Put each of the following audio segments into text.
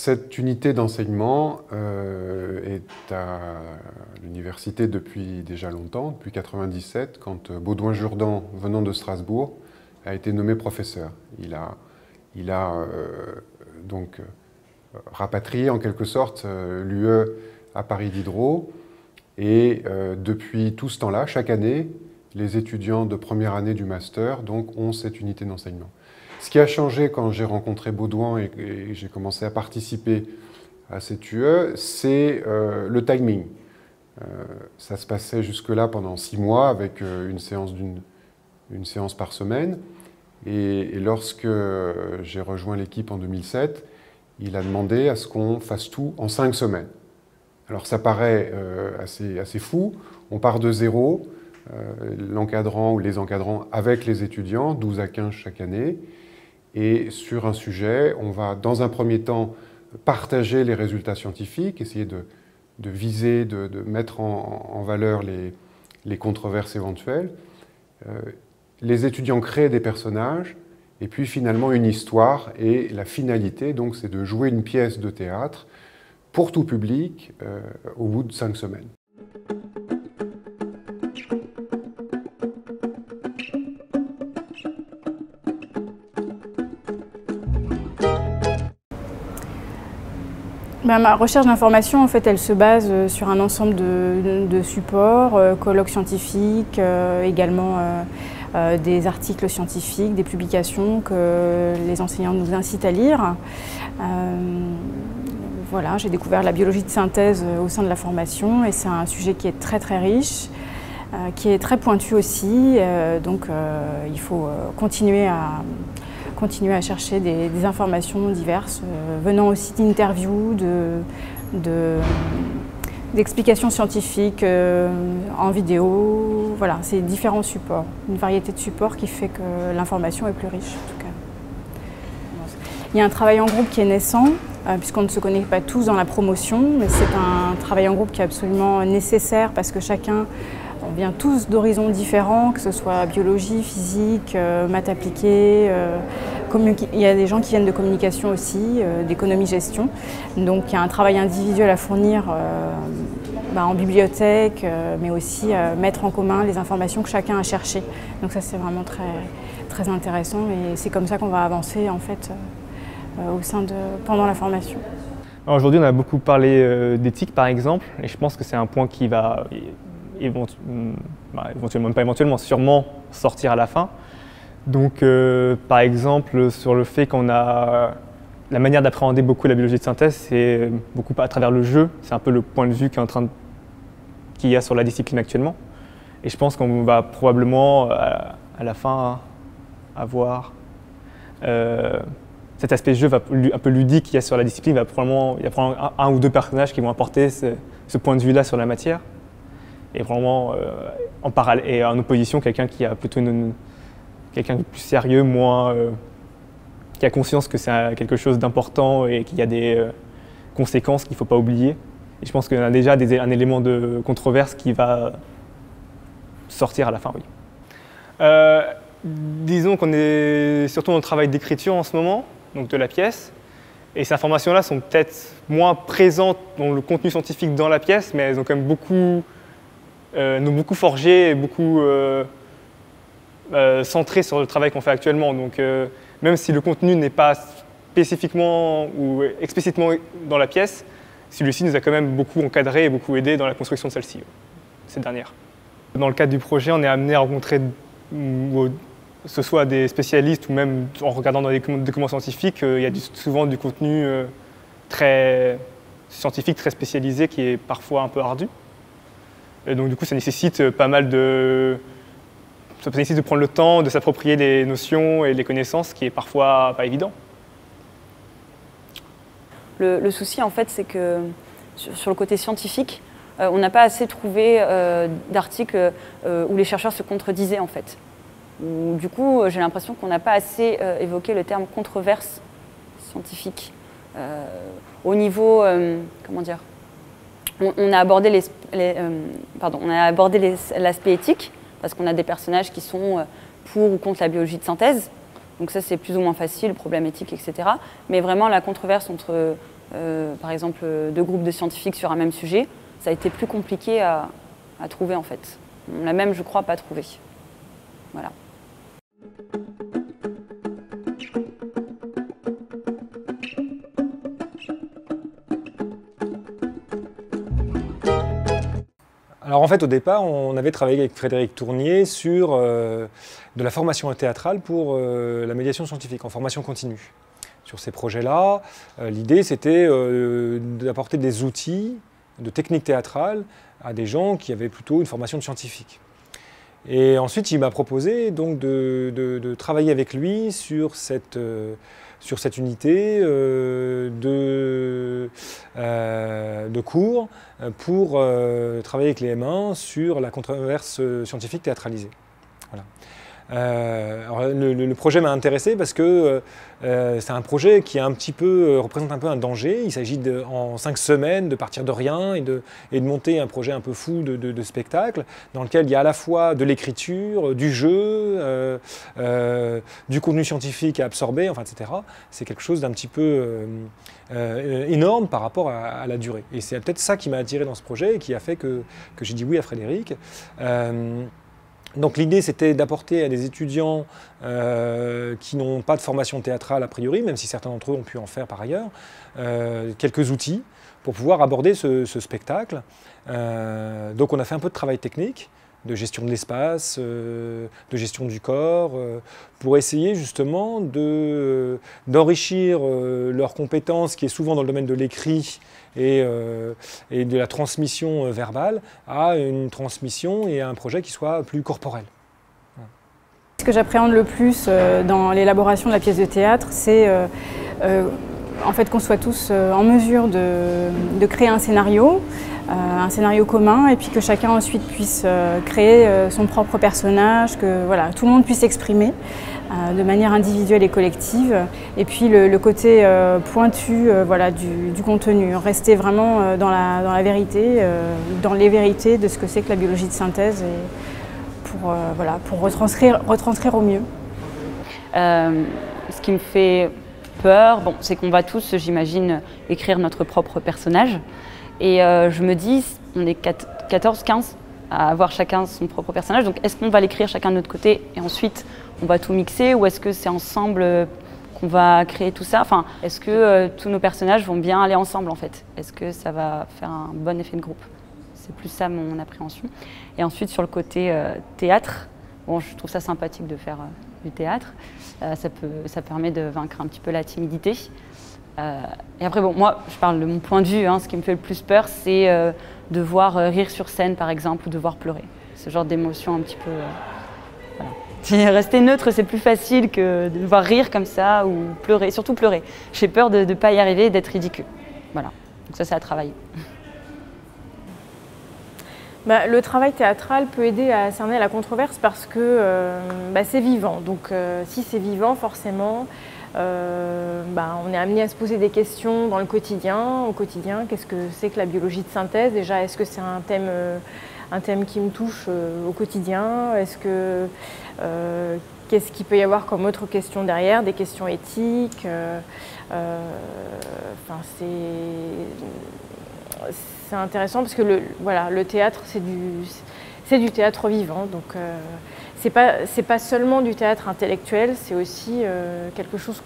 Cette unité d'enseignement est à l'université depuis déjà longtemps, depuis 1997, quand Baudouin-Jourdan, venant de Strasbourg, a été nommé professeur. Il a donc rapatrié en quelque sorte l'UE à Paris Diderot, et depuis tout ce temps-là, chaque année, les étudiants de première année du master donc, ont cette unité d'enseignement. Ce qui a changé quand j'ai rencontré Baudouin et j'ai commencé à participer à cette UE, c'est le timing. Ça se passait jusque-là pendant 6 mois avec une séance par semaine. Et lorsque j'ai rejoint l'équipe en 2007, il a demandé à ce qu'on fasse tout en 5 semaines. Alors ça paraît assez fou, on part de zéro, l'encadrant ou les encadrants avec les étudiants, 12 à 15 chaque année. Et sur un sujet, on va dans un premier temps partager les résultats scientifiques, essayer de viser, de mettre en valeur les controverses éventuelles. Les étudiants créent des personnages, et puis finalement une histoire, et la finalité, donc, c'est de jouer une pièce de théâtre pour tout public au bout de 5 semaines. Ma recherche d'information, en fait, elle se base sur un ensemble de supports, colloques scientifiques, également des articles scientifiques, des publications que les enseignants nous incitent à lire. Voilà, j'ai découvert la biologie de synthèse au sein de la formation et c'est un sujet qui est très très riche, qui est très pointu aussi, donc il faut continuer à chercher des informations diverses, venant aussi d'interviews, d'explications scientifiques en vidéo. Voilà, c'est différents supports, une variété de supports qui fait que l'information est plus riche en tout cas. Il y a un travail en groupe qui est naissant, puisqu'on ne se connaît pas tous dans la promotion, mais c'est un travail en groupe qui est absolument nécessaire parce que chacun, on vient tous d'horizons différents, que ce soit biologie, physique, maths appliquées. Il y a des gens qui viennent de communication aussi, d'économie-gestion. Donc il y a un travail individuel à fournir en bibliothèque, mais aussi mettre en commun les informations que chacun a cherchées. Donc ça c'est vraiment très, très intéressant et c'est comme ça qu'on va avancer en fait pendant la formation. Aujourd'hui on a beaucoup parlé d'éthique par exemple, et je pense que c'est un point qui va éventuellement, pas éventuellement, sûrement sortir à la fin. Donc, par exemple, sur le fait qu'on a la manière d'appréhender beaucoup la biologie de synthèse, c'est beaucoup à travers le jeu. C'est un peu le point de vue qu'il y a sur la discipline actuellement. Et je pense qu'on va probablement, à la fin, avoir cet aspect jeu un peu ludique qu'il y a sur la discipline. Il y a probablement un ou deux personnages qui vont apporter ce point de vue-là sur la matière. Et vraiment, en parallèle et en opposition, quelqu'un qui a plutôt quelqu'un de plus sérieux, qui a conscience que c'est quelque chose d'important et qu'il y a des conséquences qu'il ne faut pas oublier. Et je pense qu'il y a déjà un élément de controverse qui va sortir à la fin, oui. Disons qu'on est surtout dans le travail d'écriture en ce moment, donc de la pièce. Et ces informations-là sont peut-être moins présentes dans le contenu scientifique dans la pièce, mais elles ont quand même beaucoup forgé et beaucoup centré sur le travail qu'on fait actuellement. Donc même si le contenu n'est pas spécifiquement ou explicitement dans la pièce, celui-ci nous a quand même beaucoup encadré et beaucoup aidé dans la construction de celle-ci, cette dernière. Dans le cadre du projet, on est amené à rencontrer ce soit des spécialistes ou même en regardant dans les documents scientifiques, il y a souvent du contenu très scientifique, très spécialisé qui est parfois un peu ardu. Et donc du coup, ça nécessite ça nécessite de prendre le temps de s'approprier les notions et les connaissances, qui est parfois pas évident. Le souci, en fait, c'est que sur le côté scientifique, on n'a pas assez trouvé d'articles où les chercheurs se contredisaient, en fait. Du coup, j'ai l'impression qu'on n'a pas assez évoqué le terme controverse scientifique. Au niveau, comment dire, on a abordé l'aspect éthique, parce qu'on a des personnages qui sont pour ou contre la biologie de synthèse. Donc ça, c'est plus ou moins facile, problème éthique, etc. Mais vraiment, la controverse entre par exemple, 2 groupes de scientifiques sur un même sujet, ça a été plus compliqué à trouver en fait. On l'a même, je crois, pas trouvé. Voilà. Alors en fait, au départ, on avait travaillé avec Frédéric Tournier sur de la formation théâtrale pour la médiation scientifique, en formation continue. Sur ces projets-là, l'idée c'était d'apporter des outils de technique théâtrale à des gens qui avaient plutôt une formation de scientifique. Et ensuite, il m'a proposé donc de travailler avec lui sur cette unité de cours pour travailler avec les M1 sur la controverse scientifique théâtralisée. Voilà. Alors le projet m'a intéressé parce que c'est un projet qui représente un peu un danger. Il s'agit en 5 semaines de partir de rien et de monter un projet un peu fou de spectacle dans lequel il y a à la fois de l'écriture, du jeu, du contenu scientifique à absorber, enfin, etc. C'est quelque chose d'un petit peu énorme par rapport à la durée. Et c'est peut-être ça qui m'a attiré dans ce projet et qui a fait que j'ai dit oui à Frédéric. Donc l'idée c'était d'apporter à des étudiants qui n'ont pas de formation théâtrale a priori, même si certains d'entre eux ont pu en faire par ailleurs, quelques outils pour pouvoir aborder ce spectacle. Donc on a fait un peu de travail technique, de gestion de l'espace, de gestion du corps, pour essayer justement d'enrichir leurs compétences qui est souvent dans le domaine de l'écrit et de la transmission verbale à une transmission et à un projet qui soit plus corporel. Ce que j'appréhende le plus dans l'élaboration de la pièce de théâtre, c'est en fait qu'on soit tous en mesure de créer un scénario commun, et puis que chacun ensuite puisse créer son propre personnage, que voilà, tout le monde puisse s'exprimer de manière individuelle et collective. Et puis le côté pointu voilà, du contenu, rester vraiment dans la vérité, dans les vérités de ce que c'est que la biologie de synthèse, et voilà, pour retranscrire au mieux. Ce qui me fait peur, bon, c'est qu'on va tous, j'imagine, écrire notre propre personnage. Et je me dis, on est 14, 15 à avoir chacun son propre personnage, donc est-ce qu'on va l'écrire chacun de notre côté et ensuite on va tout mixer, ou est-ce que c'est ensemble qu'on va créer tout ça? Enfin, est-ce que tous nos personnages vont bien aller ensemble en fait? Est-ce que ça va faire un bon effet de groupe? C'est plus ça mon appréhension. Et ensuite sur le côté théâtre, bon, je trouve ça sympathique de faire du théâtre, ça permet de vaincre un petit peu la timidité. Et après, bon, moi, je parle de mon point de vue, hein, ce qui me fait le plus peur, c'est de voir rire sur scène, par exemple, ou de voir pleurer. Ce genre d'émotion un petit peu... voilà. Rester neutre, c'est plus facile que de voir rire comme ça, ou pleurer, surtout pleurer. J'ai peur de ne pas y arriver et d'être ridicule. Voilà, donc ça, c'est à travailler. Bah, le travail théâtral peut aider à cerner la controverse parce que c'est vivant. Donc si c'est vivant, forcément, on est amené à se poser des questions dans le quotidien. Au quotidien, qu'est-ce que c'est que la biologie de synthèse? Déjà, est-ce que c'est un thème qui me touche au quotidien? Est-ce que qu'est-ce qu'il peut y avoir comme autre question derrière? Des questions éthiques. C'est intéressant parce que le théâtre, c'est du théâtre vivant. Donc c'est pas seulement du théâtre intellectuel, c'est aussi quelque chose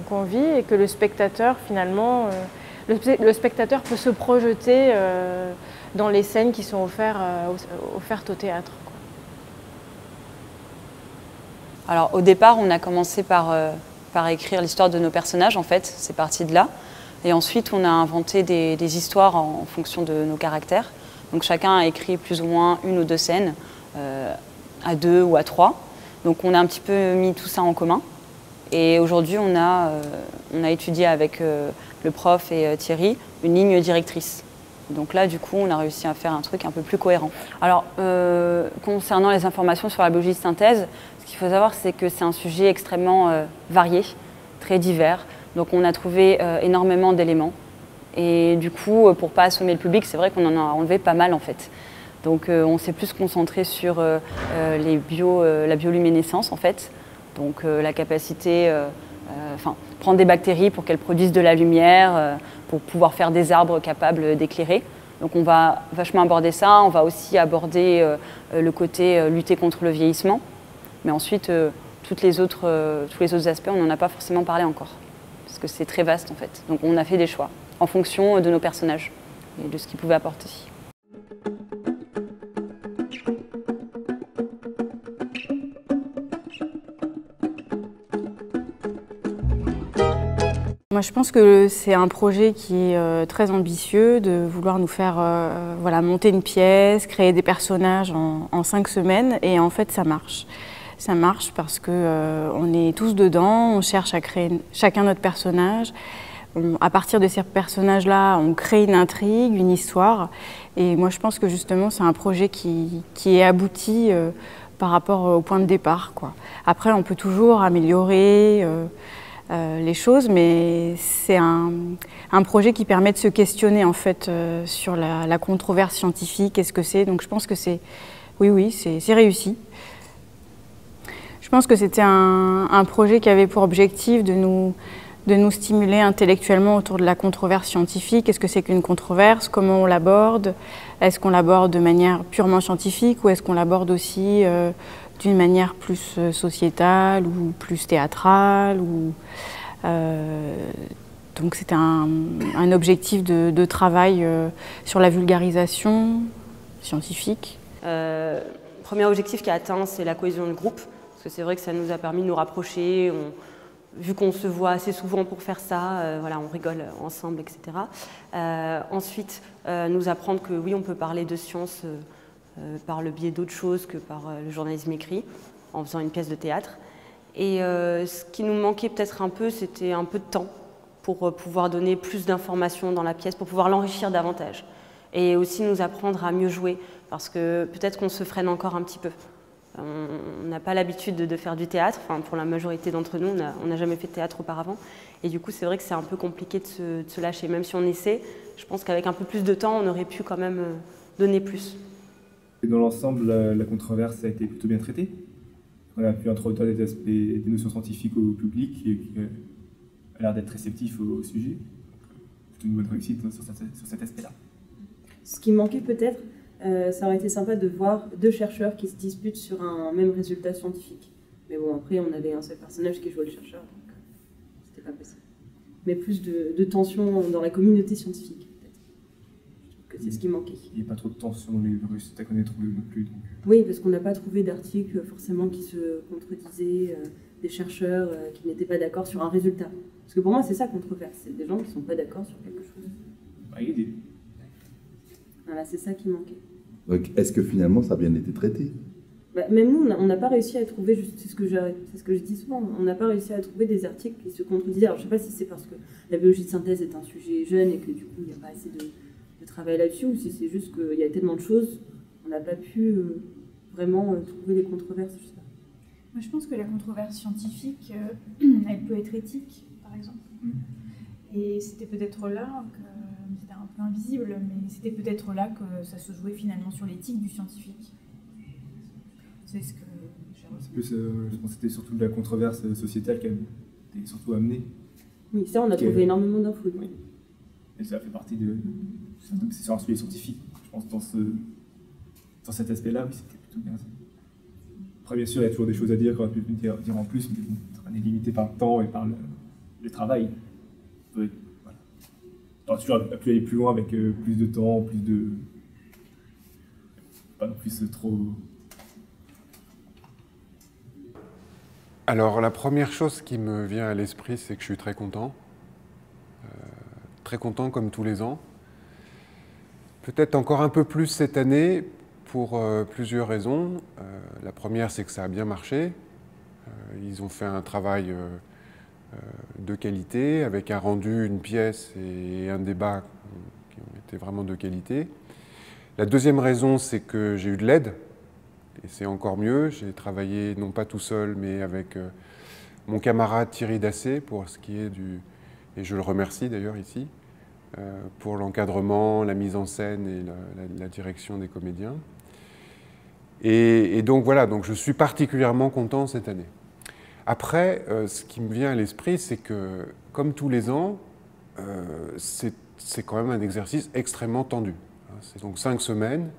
qu'on vit, et que le spectateur, finalement, le spectateur peut se projeter dans les scènes qui sont offertes au théâtre, quoi. Alors au départ, on a commencé par écrire l'histoire de nos personnages, en fait, c'est parti de là. Et ensuite, on a inventé des histoires en fonction de nos caractères. Donc chacun a écrit plus ou moins 1 ou 2 scènes, à 2 ou à 3. Donc on a un petit peu mis tout ça en commun. Et aujourd'hui, on a étudié avec le prof et Thierry une ligne directrice. Donc là, du coup, on a réussi à faire un truc un peu plus cohérent. Alors, concernant les informations sur la biologie de synthèse, ce qu'il faut savoir, c'est que c'est un sujet extrêmement varié, très divers. Donc on a trouvé énormément d'éléments. Et du coup, pour ne pas assommer le public, c'est vrai qu'on en a enlevé pas mal en fait. Donc on s'est plus concentré sur la bioluminescence en fait. Donc la capacité, prendre des bactéries pour qu'elles produisent de la lumière, pour pouvoir faire des arbres capables d'éclairer. Donc on va vachement aborder ça, on va aussi aborder le côté lutter contre le vieillissement. Mais ensuite, tous les autres aspects, on n'en a pas forcément parlé encore. Parce que c'est très vaste en fait. Donc on a fait des choix en fonction de nos personnages et de ce qu'ils pouvaient apporter. Moi, je pense que c'est un projet qui est très ambitieux, de vouloir nous faire voilà, monter une pièce, créer des personnages en 5 semaines, et en fait, ça marche. Ça marche parce qu'on est tous dedans, on cherche à créer chacun notre personnage. À partir de ces personnages-là, on crée une intrigue, une histoire, et moi, je pense que justement, c'est un projet qui est abouti par rapport au point de départ, quoi. Après, on peut toujours améliorer les choses, mais c'est un projet qui permet de se questionner en fait sur la controverse scientifique, qu'est-ce que c'est. Donc je pense que oui, c'est réussi. Je pense que c'était un projet qui avait pour objectif de nous stimuler intellectuellement autour de la controverse scientifique. Qu'est-ce que c'est qu'une controverse? Comment on l'aborde? Est-ce qu'on l'aborde de manière purement scientifique ou est-ce qu'on l'aborde aussi d'une manière plus sociétale ou plus théâtrale donc c'était un objectif de travail sur la vulgarisation scientifique. Premier objectif qui est atteint, c'est la cohésion de groupe, parce que c'est vrai que ça nous a permis de nous rapprocher, vu qu'on se voit assez souvent pour faire ça, voilà, on rigole ensemble, etc. Ensuite, nous apprendre que oui, on peut parler de science par le biais d'autres choses que par le journalisme écrit, en faisant une pièce de théâtre. Et ce qui nous manquait peut-être un peu, c'était un peu de temps pour pouvoir donner plus d'informations dans la pièce, pour pouvoir l'enrichir davantage. Et aussi nous apprendre à mieux jouer, parce que peut-être qu'on se freine encore un petit peu. On n'a pas l'habitude de faire du théâtre, enfin, pour la majorité d'entre nous, on n'a jamais fait de théâtre auparavant. Et du coup, c'est vrai que c'est un peu compliqué de se lâcher. Même si on essaie, je pense qu'avec un peu plus de temps, on aurait pu quand même donner plus. Dans l'ensemble, la controverse a été plutôt bien traitée. On a pu introduire des aspects, des notions scientifiques au public qui a l'air d'être réceptif au sujet. C'est une bonne réussite sur cet aspect-là. Ce qui manquait peut-être, ça aurait été sympa de voir 2 chercheurs qui se disputent sur un même résultat scientifique. Mais bon, après, on avait un seul personnage qui jouait le chercheur, donc c'était pas possible. Mais plus de tension dans la communauté scientifique, peut-être. Je trouve que c'est ce qui manquait. Il n'y a pas trop de tension dans les résultats qu'on a trouvés non plus. Donc. Oui, parce qu'on n'a pas trouvé d'articles forcément qui se contredisaient, des chercheurs qui n'étaient pas d'accord sur un résultat. Parce que pour moi, c'est ça controverse, c'est des gens qui ne sont pas d'accord sur quelque chose. Voilà, c'est ça qui manquait. Donc, est-ce que finalement ça a bien été traité? Même nous, on n'a pas réussi à trouver, c'est ce que je dis souvent, on n'a pas réussi à trouver des articles qui se contredisaient. Alors je ne sais pas si c'est parce que la biologie de synthèse est un sujet jeune et que du coup il n'y a pas assez de travail là-dessus, ou si c'est juste qu'il y a tellement de choses, on n'a pas pu vraiment trouver les controverses. Je sais pas. Moi je pense que la controverse scientifique, elle peut être éthique, par exemple. Et c'était peut-être là que c'était un peu invisible, mais c'était peut-être là que ça se jouait finalement sur l'éthique du scientifique. C'est ce que j'ai ressenti. Je pense que c'était surtout de la controverse sociétale qui a été surtout amenée. Oui, ça on a trouvé énormément d'infos. Oui. Et ça fait partie de... C'est sur un sujet scientifique. Je pense que dans cet aspect-là, oui, c'était plutôt bien. Après, bien sûr, il y a toujours des choses à dire qu'on aurait pu dire en plus, mais bon, on est limité par le temps et par le travail. Voilà. On aurait toujours pu aller plus loin avec plus de temps, plus de... Pas non plus trop... Alors la première chose qui me vient à l'esprit, c'est que je suis très content. Très content comme tous les ans. Peut-être encore un peu plus cette année pour plusieurs raisons. La première, c'est que ça a bien marché. Ils ont fait un travail de qualité, avec un rendu, une pièce et un débat qui ont été vraiment de qualité. La deuxième raison, c'est que j'ai eu de l'aide. Et c'est encore mieux, j'ai travaillé non pas tout seul, mais avec mon camarade Thierry Dassé pour ce qui est du... Et je le remercie d'ailleurs ici, pour l'encadrement, la mise en scène et la direction des comédiens. Et donc voilà, donc je suis particulièrement content cette année. Après, ce qui me vient à l'esprit, c'est que, comme tous les ans, c'est quand même un exercice extrêmement tendu. C'est donc 5 semaines,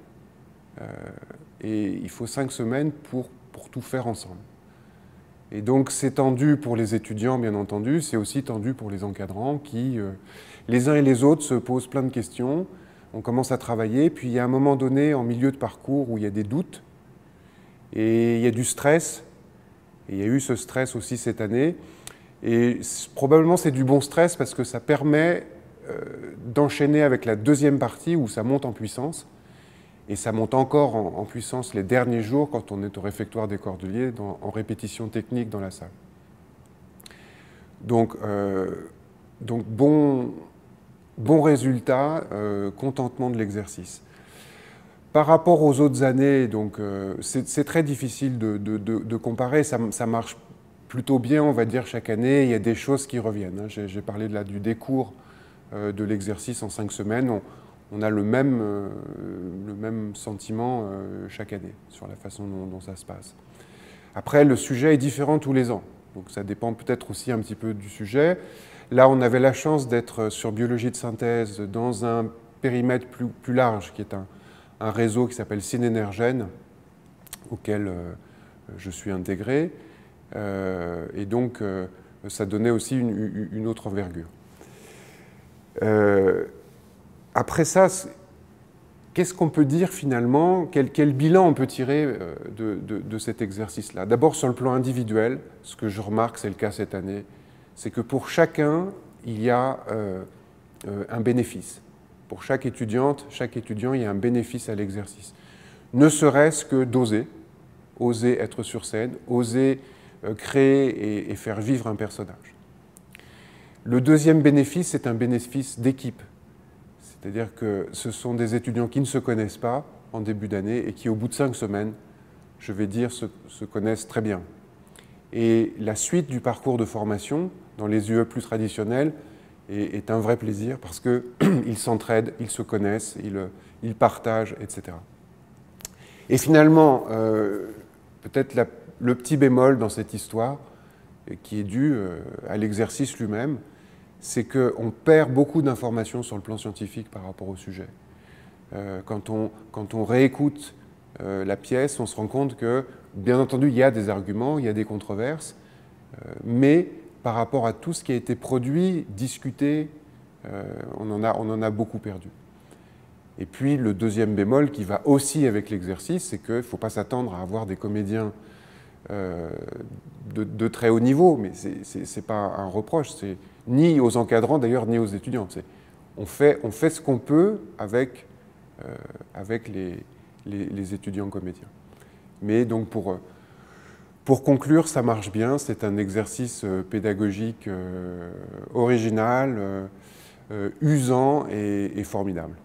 et il faut 5 semaines pour tout faire ensemble. Et donc c'est tendu pour les étudiants, bien entendu, c'est aussi tendu pour les encadrants qui, les uns et les autres, se posent plein de questions. On commence à travailler, puis il y a un moment donné, en milieu de parcours, où il y a des doutes, et il y a du stress, et il y a eu ce stress aussi cette année. Et probablement c'est du bon stress parce que ça permet d'enchaîner avec la deuxième partie où ça monte en puissance. Et ça monte encore en puissance les derniers jours quand on est au réfectoire des Cordeliers, en répétition technique dans la salle. Donc bon résultat, contentement de l'exercice. Par rapport aux autres années, c'est très difficile de comparer, ça marche plutôt bien, on va dire, chaque année. Il y a des choses qui reviennent. J'ai parlé là du décours de l'exercice en 5 semaines. On a le même sentiment chaque année sur la façon dont ça se passe. Après, le sujet est différent tous les ans. Donc ça dépend peut-être aussi un petit peu du sujet. Là, on avait la chance d'être sur biologie de synthèse dans un périmètre plus large, qui est un réseau qui s'appelle Synénergène, auquel je suis intégré. Et donc, ça donnait aussi une autre envergure. Après ça, qu'est-ce qu'on peut dire finalement, quel bilan on peut tirer de cet exercice-là? D'abord, sur le plan individuel, ce que je remarque, c'est le cas cette année, c'est que pour chacun, il y a un bénéfice. Pour chaque étudiante, chaque étudiant, il y a un bénéfice à l'exercice. Ne serait-ce que d'oser, oser être sur scène, oser créer et faire vivre un personnage. Le deuxième bénéfice, c'est un bénéfice d'équipe. C'est-à-dire que ce sont des étudiants qui ne se connaissent pas en début d'année et qui, au bout de 5 semaines, je vais dire, se connaissent très bien. Et la suite du parcours de formation, dans les UE plus traditionnels, est un vrai plaisir parce qu'ils s'entraident, ils se connaissent, ils partagent, etc. Et finalement, peut-être le petit bémol dans cette histoire, qui est dû à l'exercice lui-même, c'est qu'on perd beaucoup d'informations sur le plan scientifique par rapport au sujet. Quand on réécoute la pièce, on se rend compte que, bien entendu, il y a des arguments, il y a des controverses, mais par rapport à tout ce qui a été produit, discuté, on en a beaucoup perdu. Et puis, le deuxième bémol qui va aussi avec l'exercice, c'est qu'il ne faut pas s'attendre à avoir des comédiens de très haut niveau, mais ce n'est pas un reproche, c'est ni aux encadrants d'ailleurs, ni aux étudiants. On fait ce qu'on peut avec les étudiants comédiens. Mais donc pour conclure, ça marche bien, c'est un exercice pédagogique original, usant et formidable.